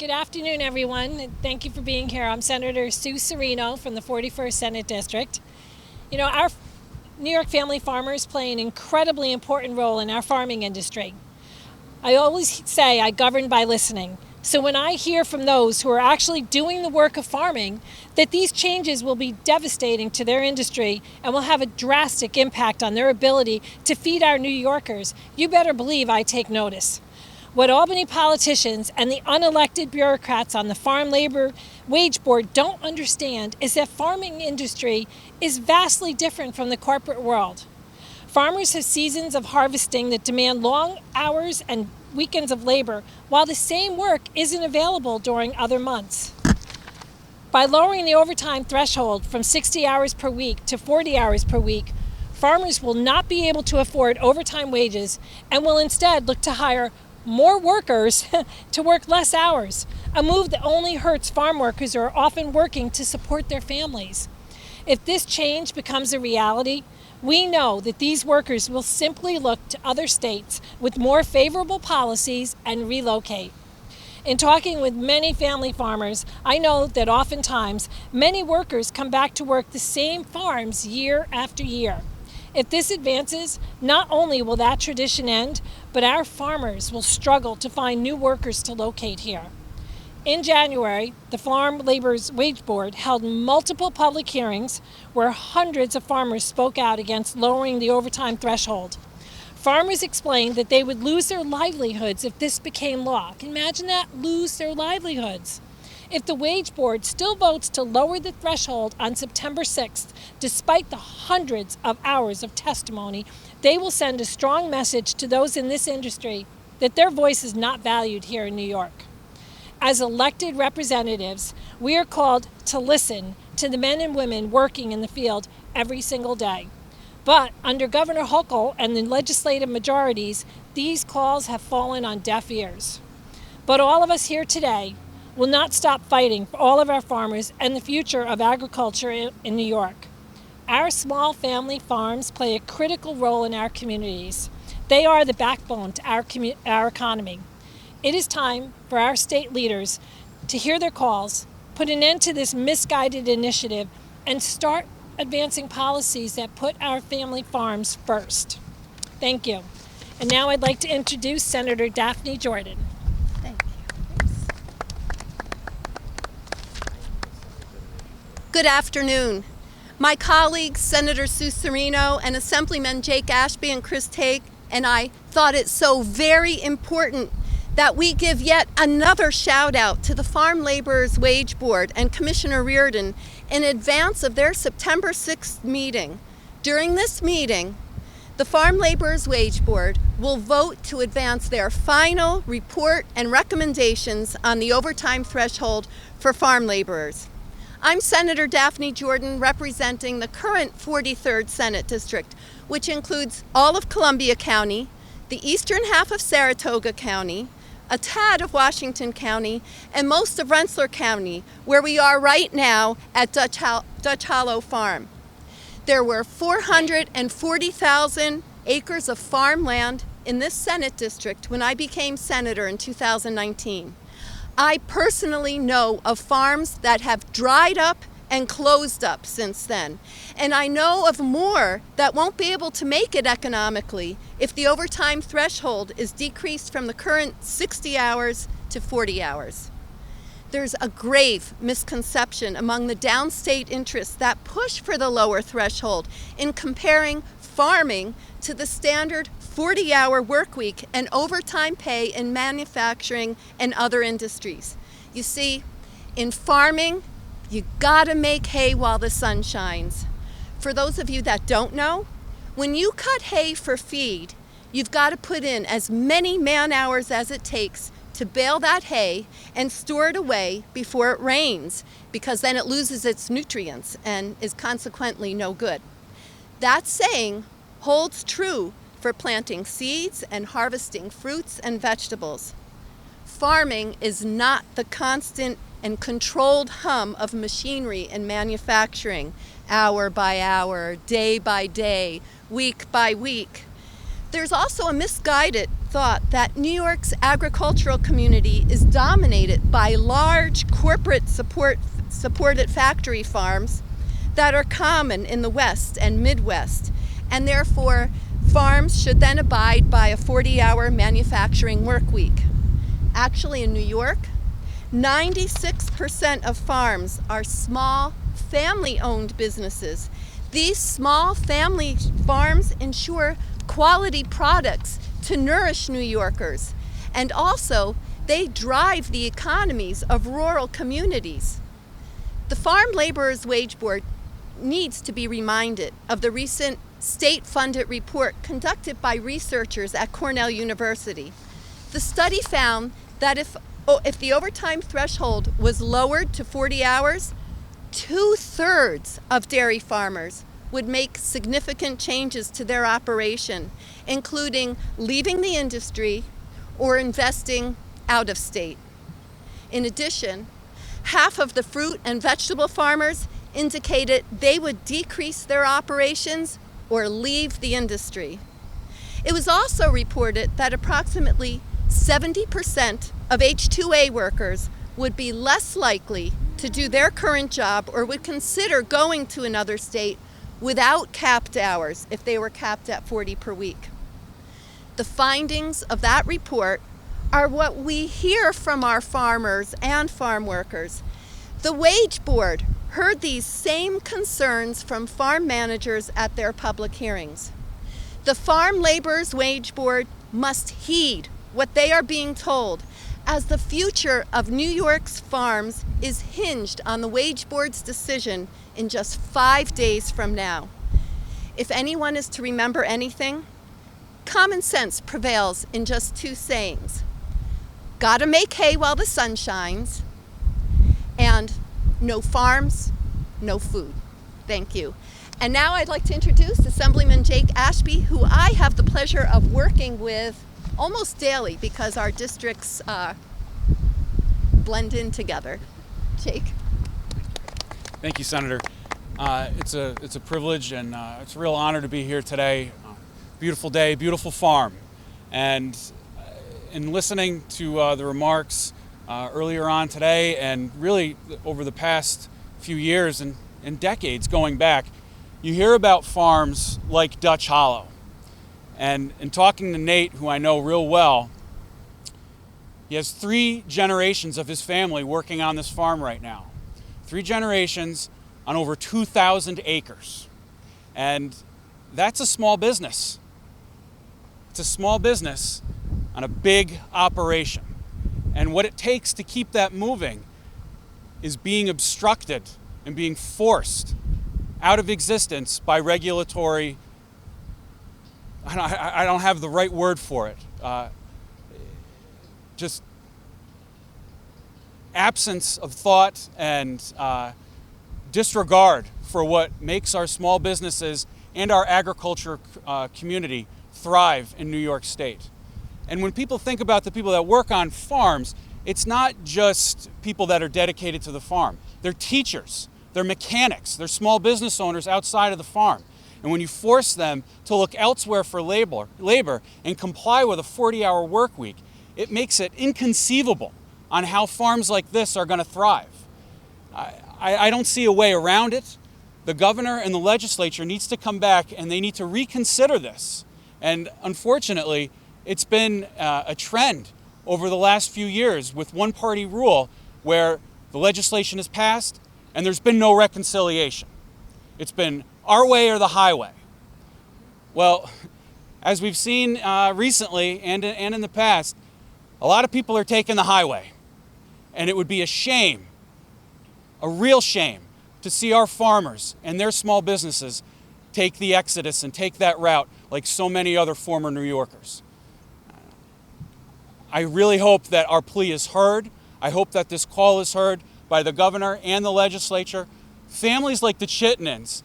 Good afternoon, everyone. And thank you for being here. I'm Senator Sue Serino from the 41st Senate District. You know, our New York family farmers play an incredibly important role in our farming industry. I always say I govern by listening. So when I hear from those who are actually doing the work of farming that these changes will be devastating to their industry and will have a drastic impact on their ability to feed our New Yorkers, you better believe I take notice. What Albany politicians and the unelected bureaucrats on the Farm Labor Wage Board don't understand is that farming industry is vastly different from the corporate world. Farmers have seasons of harvesting that demand long hours and weekends of labor, while the same work isn't available during other months. By lowering the overtime threshold from 60 hours per week to 40 hours per week, farmers will not be able to afford overtime wages and will instead look to hire more workers to work less hours, a move that only hurts farm workers who are often working to support their families. If this change becomes a reality, we know that these workers will simply look to other states with more favorable policies and relocate. In talking with many family farmers, I know that oftentimes many workers come back to work the same farms year after year. If this advances, not only will that tradition end, but our farmers will struggle to find new workers to locate here. In January, the Farm Labor's Wage Board held multiple public hearings where hundreds of farmers spoke out against lowering the overtime threshold. Farmers explained that they would lose their livelihoods if this became law. Can you imagine that? Lose their livelihoods. If the Wage Board still votes to lower the threshold on September 6th, despite the hundreds of hours of testimony, they will send a strong message to those in this industry that their voice is not valued here in New York. As elected representatives, we are called to listen to the men and women working in the field every single day. But under Governor Hochul and the legislative majorities, these calls have fallen on deaf ears. But all of us here today will not stop fighting for all of our farmers and the future of agriculture in New York. Our small family farms play a critical role in our communities. They are the backbone to our economy. It is time for our state leaders to hear their calls, put an end to this misguided initiative, and start advancing policies that put our family farms first. Thank you. And now I'd like to introduce Senator Daphne Jordan. Thank you. Good afternoon. My colleagues, Senator Sue Serino and Assemblyman Jake Ashby and Chris Tague, and I thought it so very important that we give yet another shout out to the Farm Laborers Wage Board and Commissioner Reardon in advance of their September 6th meeting. During this meeting, the Farm Laborers Wage Board will vote to advance their final report and recommendations on the overtime threshold for farm laborers. I'm Senator Daphne Jordan, representing the current 43rd Senate District, which includes all of Columbia County, the eastern half of Saratoga County, a tad of Washington County, and most of Rensselaer County, where we are right now at Dutch Hollow Farm. There were 440,000 acres of farmland in this Senate district when I became senator in 2019. I personally know of farms that have dried up and closed up since then. And I know of more that won't be able to make it economically if the overtime threshold is decreased from the current 60 hours to 40 hours. There's a grave misconception among the downstate interests that push for the lower threshold in comparing farming to the standard 40-hour work week and overtime pay in manufacturing and other industries. You see, in farming, you gotta make hay while the sun shines. For those of you that don't know, when you cut hay for feed, you've got to put in as many man-hours as it takes to bale that hay and store it away before it rains, because then it loses its nutrients and is consequently no good. That saying holds true for planting seeds and harvesting fruits and vegetables. Farming is not the constant and controlled hum of machinery and manufacturing, hour by hour, day by day, week by week. There's also a misguided thought that New York's agricultural community is dominated by large corporate supported factory farms that are common in the West and Midwest, and therefore farms should then abide by a 40-hour manufacturing work week. Actually, in New York, 96% of farms are small, family-owned businesses. These small family farms ensure quality products to nourish New Yorkers, and also they drive the economies of rural communities. The Farm Laborers Wage Board needs to be reminded of the recent state-funded report conducted by researchers at Cornell University. The study found that if the overtime threshold was lowered to 40 hours, 2/3 of dairy farmers would make significant changes to their operation, including leaving the industry or investing out of state. In addition, half of the fruit and vegetable farmers indicated they would decrease their operations or leave the industry. It was also reported that approximately 70% of H-2A workers would be less likely to do their current job or would consider going to another state without capped hours if they were capped at 40 per week. The findings of that report are what we hear from our farmers and farm workers. The Wage Board heard these same concerns from farm managers at their public hearings. The Farm Laborers Wage Board must heed what they are being told, as the future of New York's farms is hinged on the Wage Board's decision in just 5 days from now. If anyone is to remember anything, common sense prevails in just 2 sayings. Gotta make hay while the sun shines, and no farms, no food. Thank you. And now I'd like to introduce Assemblyman Jake Ashby, who I have the pleasure of working with almost daily because our districts blend in together. Jake. Thank you, Senator. It's a privilege and it's a real honor to be here today. Beautiful day, beautiful farm. And in listening to the remarks earlier on today and really over the past few years and decades going back, you hear about farms like Dutch Hollow. And in talking to Nate, who I know real well, he has 3 generations of his family working on this farm right now. 3 generations on over 2,000 acres. And that's a small business. It's a small business on a big operation. And what it takes to keep that moving is being obstructed and being forced out of existence by regulatory, I don't have the right word for it, just absence of thought and disregard for what makes our small businesses and our agriculture community thrive in New York State. And when people think about the people that work on farms, it's not just people that are dedicated to the farm. They're teachers, they're mechanics, they're small business owners outside of the farm. And when you force them to look elsewhere for labor and comply with a 40-hour work week, it makes it inconceivable on how farms like this are going to thrive. I don't see a way around it. The governor and the legislature needs to come back and they need to reconsider this. And unfortunately, it's been a trend over the last few years with one-party rule where the legislation is passed and there's been no reconciliation. It's been our way or the highway. Well, as we've seen recently and in the past, a lot of people are taking the highway. And it would be a shame, a real shame, to see our farmers and their small businesses take the exodus and take that route like so many other former New Yorkers. I really hope that our plea is heard. I hope that this call is heard by the governor and the legislature. Families like the Chittinens,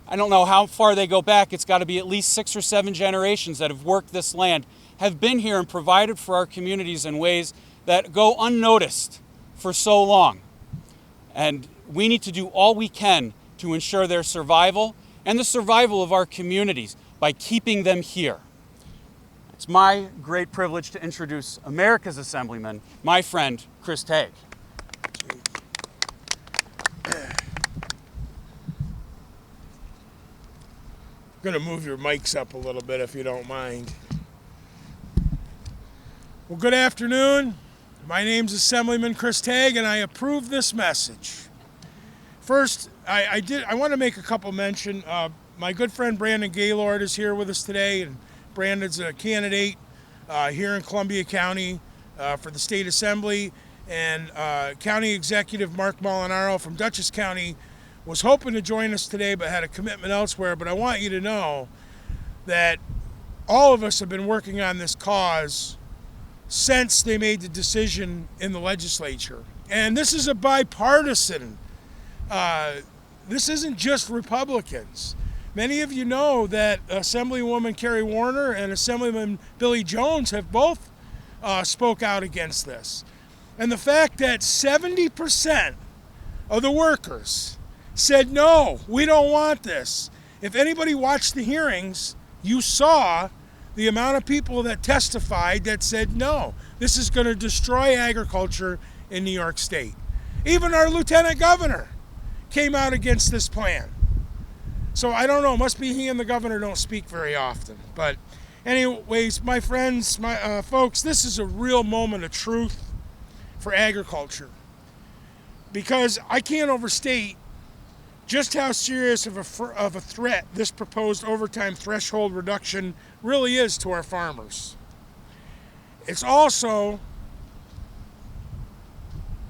I don't know how far they go back, it's got to be at least 6 or 7 generations that have worked this land, have been here and provided for our communities in ways that go unnoticed for so long. And we need to do all we can to ensure their survival and the survival of our communities by keeping them here. It's my great privilege to introduce America's Assemblyman, my friend, Chris Tague. I'm going to move your mics up a little bit if you don't mind. Well, good afternoon. My name's Assemblyman Chris Tague, and I approve this message. First, I want to make a couple mention. My good friend Brandon Gaylord is here with us today, and Brandon's a candidate here in Columbia County for the State Assembly, and County Executive Mark Molinaro from Dutchess County was hoping to join us today but had a commitment elsewhere. But I want you to know that all of us have been working on this cause since they made the decision in the legislature. And this is a bipartisan. This isn't just Republicans. Many of you know that Assemblywoman Carrie Warner and Assemblyman Billy Jones have both spoke out against this. And the fact that 70% of the workers said, no, we don't want this. If anybody watched the hearings, you saw the amount of people that testified that said, no, this is going to destroy agriculture in New York State. Even our lieutenant governor came out against this plan. So I don't know, must be he and the governor don't speak very often. But anyways, my friends, my folks, this is a real moment of truth for agriculture. Because I can't overstate just how serious of a threat this proposed overtime threshold reduction really is to our farmers. It's also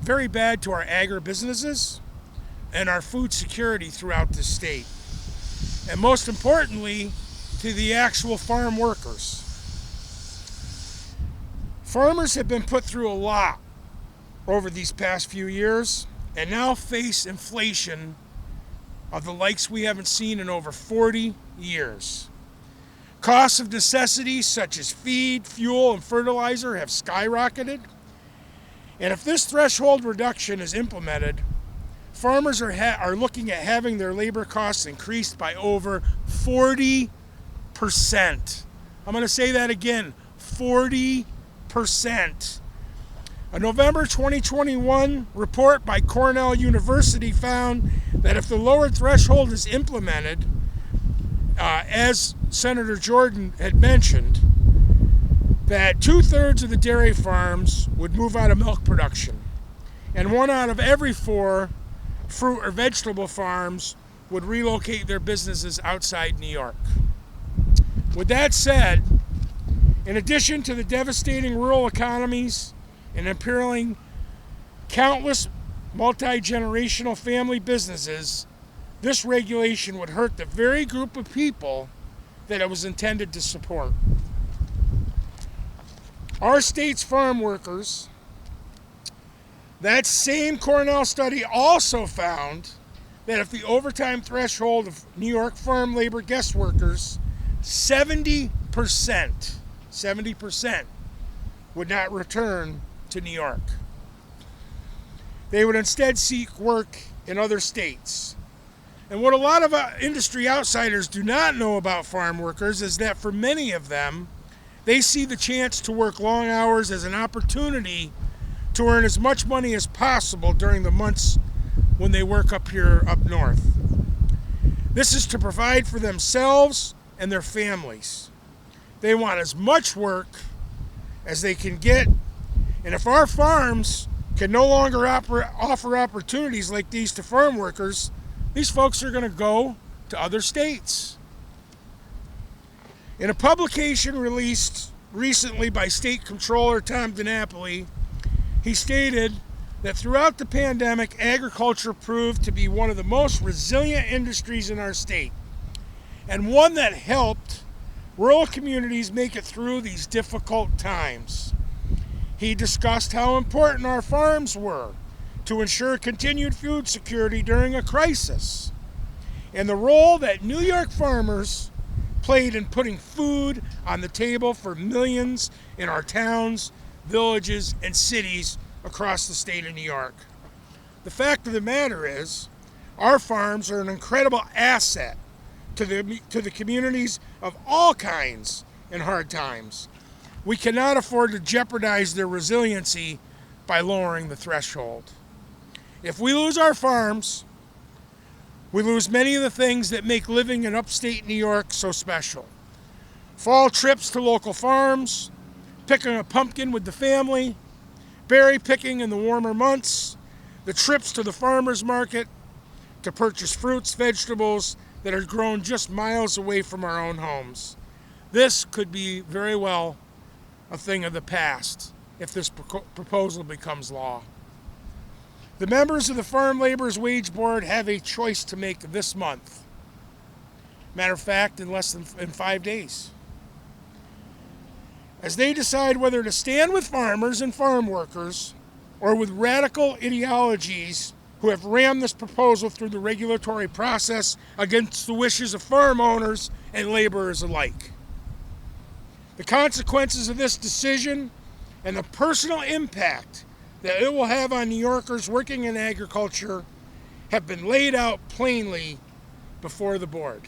very bad to our agribusinesses and our food security throughout the state. And most importantly, to the actual farm workers. Farmers have been put through a lot over these past few years and now face inflation of the likes we haven't seen in over 40 years. Costs of necessities such as feed, fuel, and fertilizer have skyrocketed. And if this threshold reduction is implemented, farmers are looking at having their labor costs increased by over 40%. I'm going to say that again, 40%. A November 2021 report by Cornell University found that if the lowered threshold is implemented, as Senator Jordan had mentioned, that 2/3 of the dairy farms would move out of milk production, and 1 out of every 4 fruit or vegetable farms would relocate their businesses outside New York. With that said, in addition to the devastating rural economies and imperiling countless multi-generational family businesses, this regulation would hurt the very group of people that it was intended to support. Our state's farm workers, that same Cornell study also found that if the overtime threshold of New York farm labor guest workers, 70% would not return to New York. They would instead seek work in other states. And what a lot of industry outsiders do not know about farm workers is that for many of them, they see the chance to work long hours as an opportunity to earn as much money as possible during the months when they work up here up north. This is to provide for themselves and their families. They want as much work as they can get, and if our farms can no longer offer opportunities like these to farm workers, these folks are going to go to other states. In a publication released recently by State Comptroller Tom DiNapoli, he stated that throughout the pandemic, agriculture proved to be one of the most resilient industries in our state, and one that helped rural communities make it through these difficult times. He discussed how important our farms were to ensure continued food security during a crisis, and the role that New York farmers played in putting food on the table for millions in our towns, villages, and cities across the state of New York. The fact of the matter is, our farms are an incredible asset to the communities of all kinds in hard times. We cannot afford to jeopardize their resiliency by lowering the threshold. If we lose our farms, we lose many of the things that make living in upstate New York so special. Fall trips to local farms, picking a pumpkin with the family, berry picking in the warmer months, the trips to the farmer's market to purchase fruits, vegetables that are grown just miles away from our own homes. This could be very well a thing of the past if this proposal becomes law. The members of the Farm Laborers Wage Board have a choice to make this month. Matter of fact, in less than 5 days. As they decide whether to stand with farmers and farm workers or with radical ideologies who have rammed this proposal through the regulatory process against the wishes of farm owners and laborers alike. The consequences of this decision and the personal impact that it will have on New Yorkers working in agriculture have been laid out plainly before the board.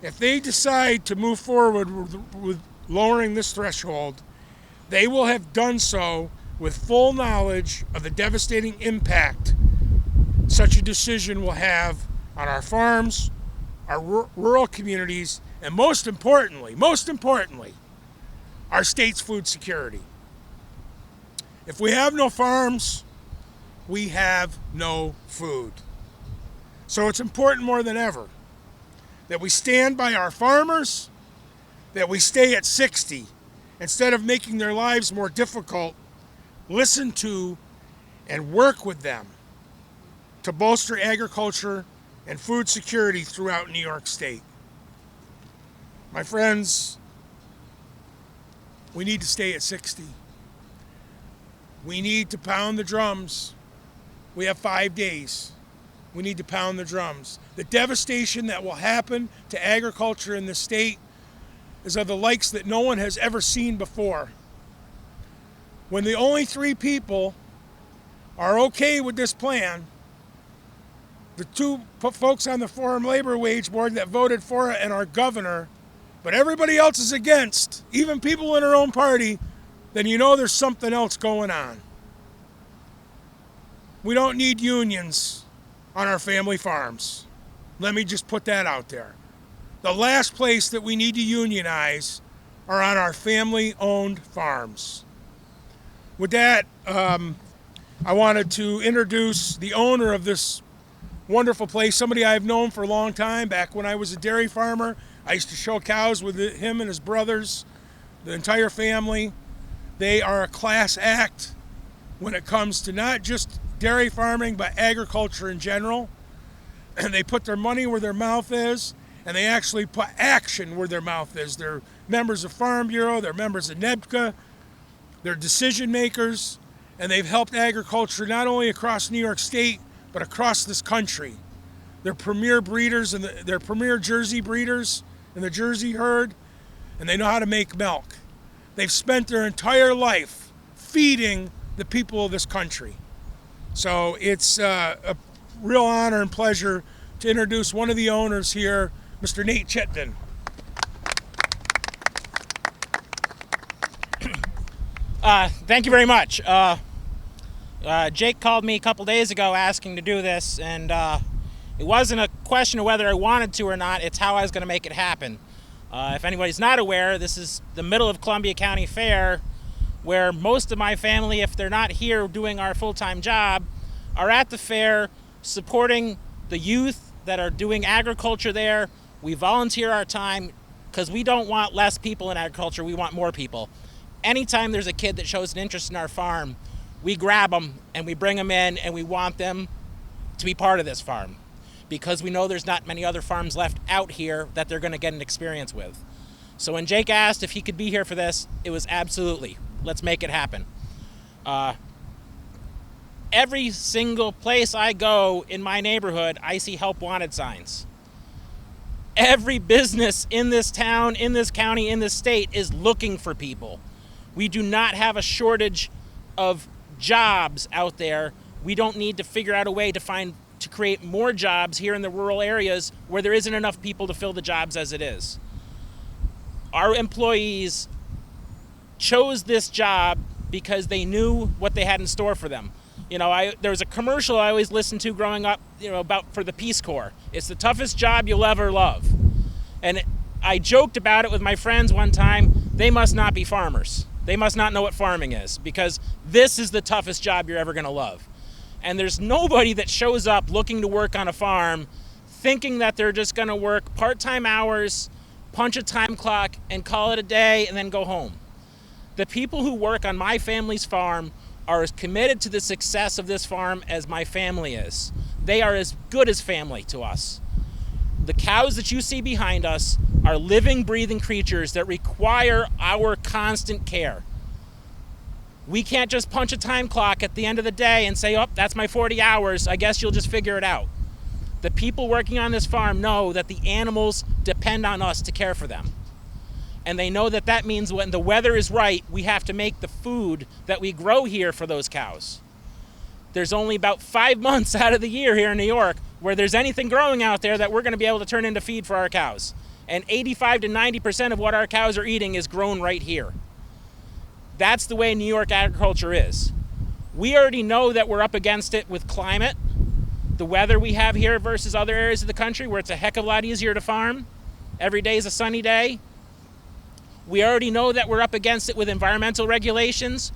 If they decide to move forward with lowering this threshold, they will have done so with full knowledge of the devastating impact such a decision will have on our farms, our rural communities, and most importantly, our state's food security. If we have no farms, we have no food. So it's important more than ever that we stand by our farmers, that we stay at 60 instead of making their lives more difficult. Listen to and work with them to bolster agriculture and food security throughout New York State. My friends, we need to stay at 60. We need to pound the drums. We have 5 days. We need to pound the drums. The devastation that will happen to agriculture in this state is of the likes that no one has ever seen before. When the only 3 people are okay with this plan, the 2 folks on the Farm Labor Wage Board that voted for it and our governor, but everybody else is against, even people in our own party, then you know there's something else going on. We don't need unions on our family farms. Let me just put that out there. The last place that we need to unionize are on our family-owned farms. With that, I wanted to introduce the owner of this wonderful place, somebody I've known for a long time. Back when I was a dairy farmer, I used to show cows with him and his brothers, the entire family. They are a class act when it comes to not just dairy farming, but agriculture in general. And they put their money where their mouth is, and they actually put action where their mouth is. They're members of Farm Bureau, they're members of NEBCA, they're decision makers, and they've helped agriculture not only across New York State, but across this country. They're premier breeders, and they're premier Jersey breeders in the Jersey herd, and they know how to make milk. They've spent their entire life feeding the people of this country. So it's a real honor and pleasure to introduce one of the owners here, Mr. Nate Chittenden. Thank you very much. Jake called me a couple days ago asking to do this, and it wasn't a question of whether I wanted to or not, it's how I was going to make it happen. If anybody's not aware, this is the middle of Columbia County Fair, where most of my family, if they're not here doing our full-time job, are at the fair supporting the youth that are doing agriculture there. We volunteer our time because we don't want less people in agriculture, we want more people. Anytime there's a kid that shows an interest in our farm, we grab them and we bring them in, and we want them to be part of this farm because we know there's not many other farms left out here that they're going to get an experience with. So when Jake asked if he could be here for this, it was absolutely. Let's make it happen. Every single place I go in my neighborhood, I see help wanted signs. Every business in this town, in this county, in this state is looking for people. We do not have a shortage of jobs out there. We don't need to figure out a way to create more jobs here in the rural areas where there isn't enough people to fill the jobs as it is. Our employees chose this job because they knew what they had in store for them. You know, there was a commercial I always listened to growing up, you know, about for the Peace Corps. It's the toughest job you'll ever love. And I joked about it with my friends one time. They must not be farmers. They must not know what farming is, because this is the toughest job you're ever going to love. And there's nobody that shows up looking to work on a farm thinking that they're just going to work part-time hours, punch a time clock, and call it a day and then go home. The people who work on my family's farm are as committed to the success of this farm as my family is. They are as good as family to us. The cows that you see behind us are living, breathing creatures that require our constant care. We can't just punch a time clock at the end of the day and say, oh, that's my 40 hours, I guess you'll just figure it out. The people working on this farm know that the animals depend on us to care for them. And they know that that means when the weather is right, we have to make the food that we grow here for those cows. There's only about 5 months out of the year here in New York where there's anything growing out there that we're going to be able to turn into feed for our cows. And 85 to 90% of what our cows are eating is grown right here. That's the way New York agriculture is. We already know that we're up against it with climate, the weather we have here versus other areas of the country where it's a heck of a lot easier to farm. Every day is a sunny day. We already know that we're up against it with environmental regulations.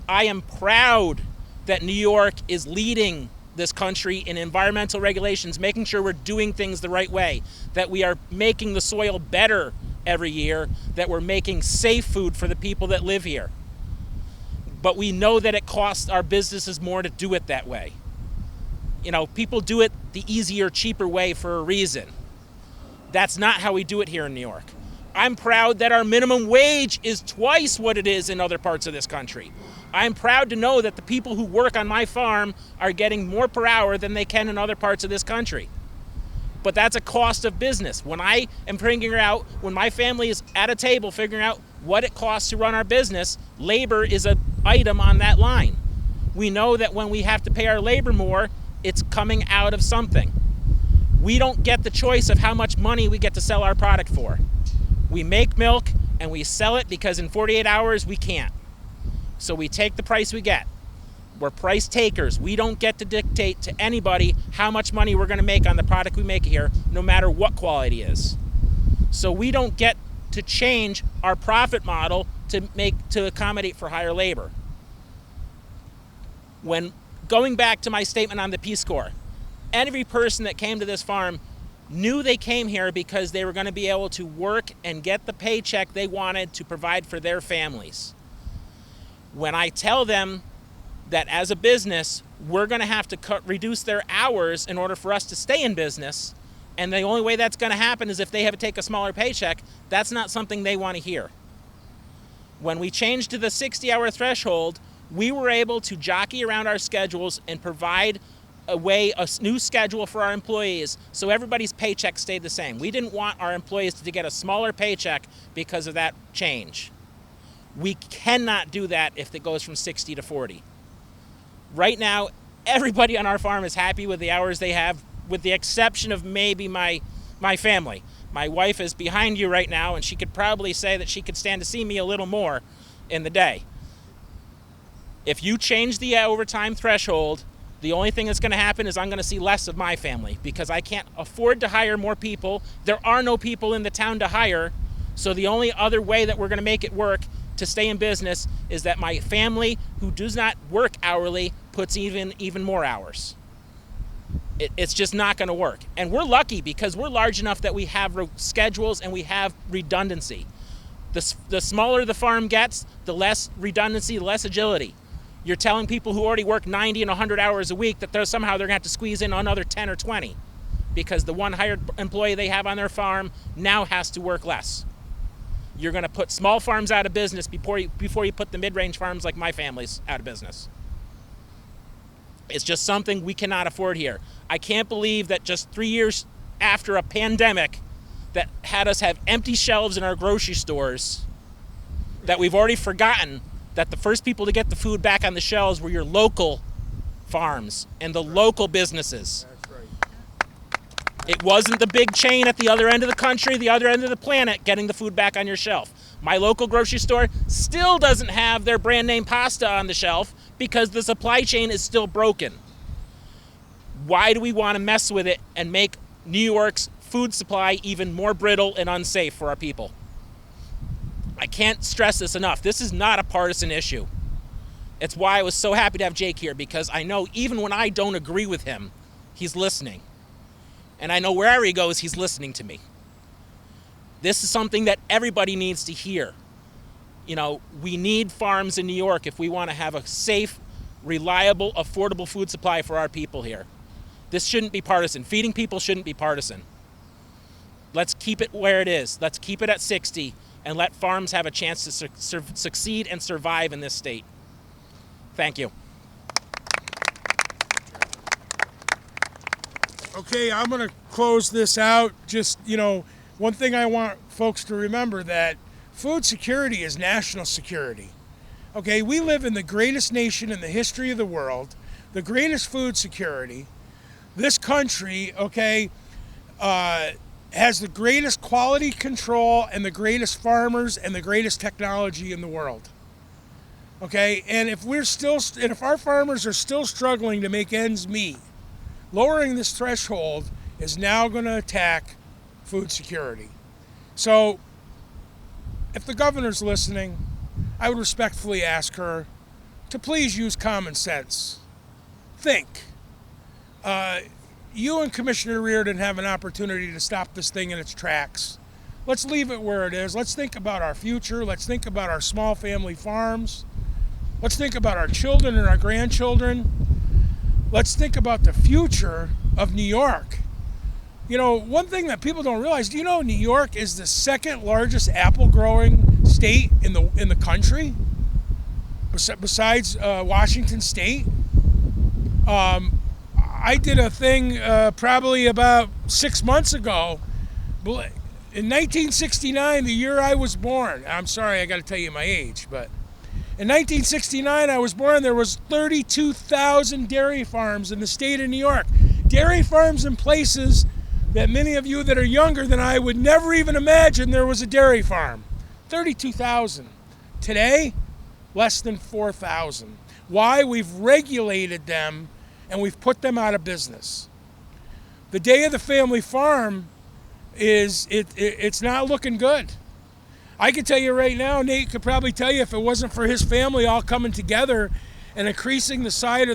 I am proud that New York is leading this country in environmental regulations, making sure we're doing things the right way, that we are making the soil better every year, that we're making safe food for the people that live here. But we know that it costs our businesses more to do it that way. You know, people do it the easier, cheaper way for a reason. That's not how we do it here in New York. I'm proud that our minimum wage is twice what it is in other parts of this country. I'm proud to know that the people who work on my farm are getting more per hour than they can in other parts of this country. But that's a cost of business. When I am figuring out, when my family is at a table figuring out what it costs to run our business, labor is an item on that line. We know that when we have to pay our labor more, it's coming out of something. We don't get the choice of how much money we get to sell our product for. We make milk and we sell it because in 48 hours we can't. So we take the price we get. We're price takers. We don't get to dictate to anybody how much money we're going to make on the product we make here, no matter what quality is. So we don't get to change our profit model to accommodate for higher labor. When going back to my statement on the Peace Corps, every person that came to this farm knew they came here because they were going to be able to work and get the paycheck they wanted to provide for their families. When I tell them that as a business, we're going to have to reduce their hours in order for us to stay in business, and the only way that's going to happen is if they have to take a smaller paycheck, that's not something they want to hear. When we changed to the 60-hour threshold, we were able to jockey around our schedules and provide a new schedule for our employees so everybody's paycheck stayed the same. We didn't want our employees to get a smaller paycheck because of that change. We cannot do that if it goes from 60 to 40. Right now, everybody on our farm is happy with the hours they have, with the exception of maybe my family. My wife is behind you right now, and she could probably say that she could stand to see me a little more in the day. If you change the overtime threshold, the only thing that's going to happen is I'm going to see less of my family because I can't afford to hire more people. There are no people in the town to hire, so the only other way that we're going to make it work to stay in business is that my family, who does not work hourly, puts even more hours. It's just not going to work. And we're lucky because we're large enough that we have schedules and we have redundancy. The smaller the farm gets, the less redundancy, the less agility. You're telling people who already work 90 and 100 hours a week that somehow they're going to have to squeeze in another 10 or 20 because the one hired employee they have on their farm now has to work less. You're going to put small farms out of business before you put the mid-range farms like my family's out of business. It's just something we cannot afford here. I can't believe that just 3 years after a pandemic that had us have empty shelves in our grocery stores, that we've already forgotten that the first people to get the food back on the shelves were your local farms and the local businesses. That's right. It wasn't the big chain at the other end of the country, the other end of the planet, getting the food back on your shelf. My local grocery store still doesn't have their brand name pasta on the shelf because the supply chain is still broken. Why do we want to mess with it and make New York's food supply even more brittle and unsafe for our people? I can't stress this enough. This is not a partisan issue. It's why I was so happy to have Jake here, because I know even when I don't agree with him, he's listening. And I know wherever he goes, he's listening to me. This is something that everybody needs to hear. You know, we need farms in New York if we want to have a safe, reliable, affordable food supply for our people here. This shouldn't be partisan. Feeding people shouldn't be partisan. Let's keep it where it is. Let's keep it at 60 and let farms have a chance to succeed and survive in this state. Thank you. Okay, I'm going to close this out. Just, one thing I want folks to remember, that food security is national security. Okay, we live in the greatest nation in the history of the world, the greatest food security. This country, has the greatest quality control and the greatest farmers and the greatest technology in the world. Okay, and if our farmers are still struggling to make ends meet, lowering this threshold is now going to attack food security. So, if the governor's listening, I would respectfully ask her to please use common sense. Think. You and Commissioner Reardon have an opportunity to stop this thing in its tracks. Let's leave it where it is. Let's think about our future. Let's think about our small family farms. Let's think about our children and our grandchildren. Let's think about the future of New York. One thing that people don't realize, do you know New York is the second largest apple growing state in the country? Besides Washington State? I did a thing probably about 6 months ago. In 1969, the year I was born, I'm sorry, I got to tell you my age, but in 1969, I was born. There was 32,000 dairy farms in the state of New York. Dairy farms in places that many of you that are younger than I would never even imagine there was a dairy farm. 32,000. Today, less than 4,000. Why? We've regulated them and we've put them out of business. The day of the family farm it's not looking good. I can tell you right now, Nate could probably tell you, if it wasn't for his family all coming together and increasing the size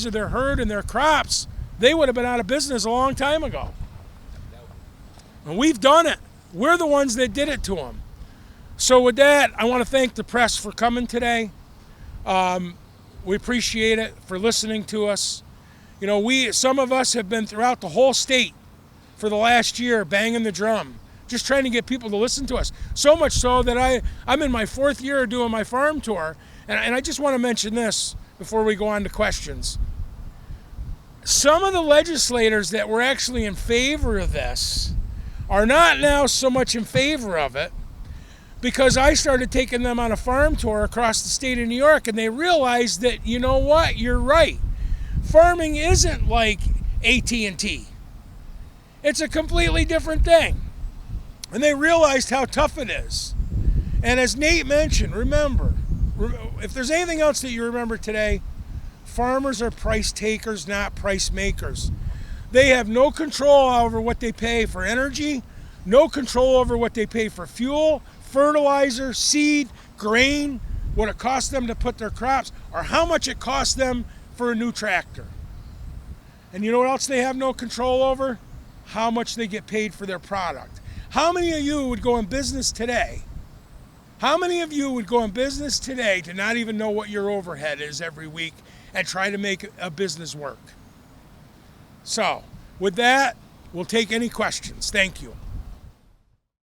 of their herd and their crops, they would have been out of business a long time ago. And we've done it. We're the ones that did it to them. So with that, I want to thank the press for coming today. We appreciate it, for listening to us. Some of us have been throughout the whole state for the last year banging the drum, just trying to get people to listen to us. So much so that I'm in my 4th year doing my farm tour, and I just want to mention this before we go on to questions. Some of the legislators that were actually in favor of this are not now so much in favor of it, because I started taking them on a farm tour across the state of New York, and they realized that, you know what, you're right. Farming isn't like AT&T. It's a completely different thing. And they realized how tough it is. And as Nate mentioned, remember, if there's anything else that you remember today, farmers are price takers, not price makers. They have no control over what they pay for energy, no control over what they pay for fuel, fertilizer, seed, grain, what it costs them to put their crops, or how much it costs them for a new tractor. And you know what else they have no control over? How much they get paid for their product. How many of you would go in business today? How many of you would go in business today to not even know what your overhead is every week and try to make a business work? So, with that, we'll take any questions. Thank you.